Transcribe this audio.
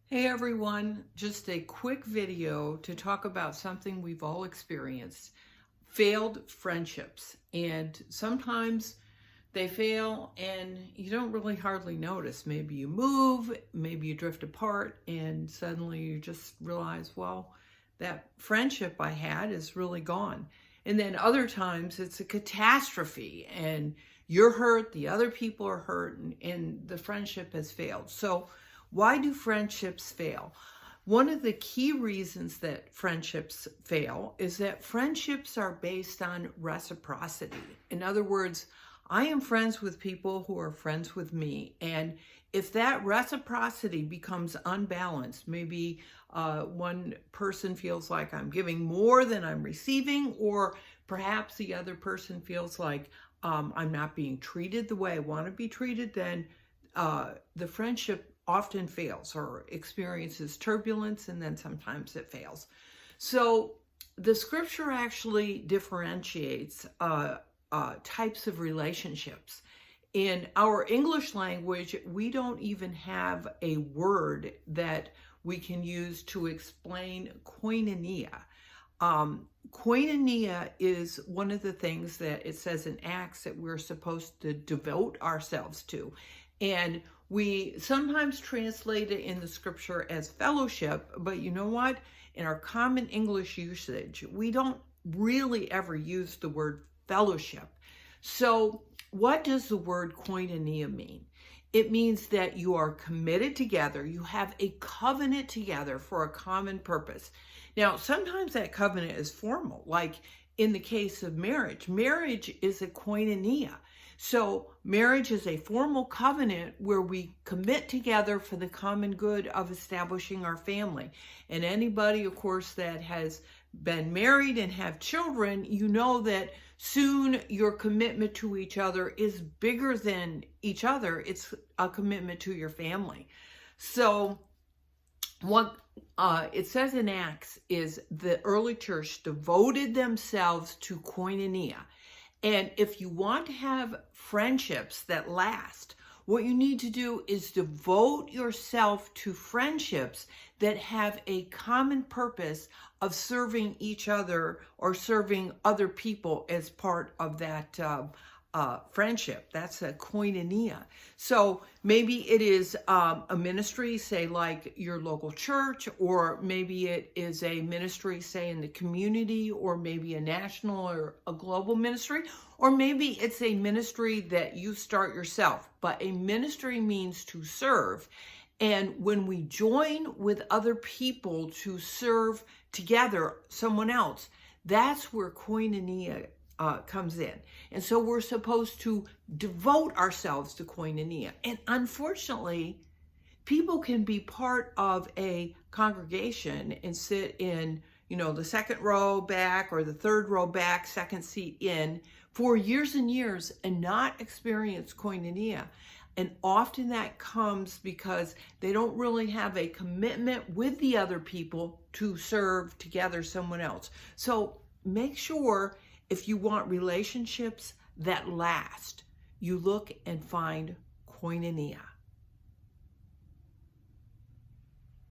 Hey everyone, just a quick video to talk about something we've all experienced, failed friendships. And sometimes they fail and you don't really hardly notice. Maybe you move, maybe you drift apart, and suddenly you just realize, well, that friendship I had is really gone. And then other times it's a catastrophe and you're hurt, the other people are hurt, and the friendship has failed. So why do friendships fail? One of the key reasons that friendships fail is that friendships are based on reciprocity. In other words, I am friends with people who are friends with me. And if that reciprocity becomes unbalanced, maybe one person feels like I'm giving more than I'm receiving, or perhaps the other person feels like I'm not being treated the way I want to be treated, then the friendship often fails or experiences turbulence, and then sometimes it fails. So the scripture actually differentiates types of relationships. In our English language, we don't even have a word that we can use to explain koinonia. Koinonia is one of the things that it says in Acts that we're supposed to devote ourselves to. And we sometimes translate it in the scripture as fellowship, but you know what? In our common English usage, we don't really ever use the word fellowship. So what does the word koinonia mean? It means that you are committed together. You have a covenant together for a common purpose. Now, sometimes that covenant is formal, like in the case of marriage. Marriage is a koinonia. So marriage is a formal covenant where we commit together for the common good of establishing our family. And anybody, of course, that has been married and have children, you know that soon your commitment to each other is bigger than each other. It's a commitment to your family. So what it says in Acts is the early church devoted themselves to koinonia. And if you want to have friendships that last, what you need to do is devote yourself to friendships that have a common purpose of serving each other or serving other people as part of that friendship. That's a koinonia. So maybe it is a ministry, say like your local church, or maybe it is a ministry, say in the community, or maybe a national or a global ministry, or maybe it's a ministry that you start yourself. But a ministry means to serve. And when we join with other people to serve together someone else, that's where koinonia comes in. And so we're supposed to devote ourselves to koinonia. And unfortunately, people can be part of a congregation and sit in, the second row back or the third row back, second seat in for years and years and not experience koinonia. And often that comes because they don't really have a commitment with the other people to serve together someone else. So make sure, if you want relationships that last, you look and find koinonia.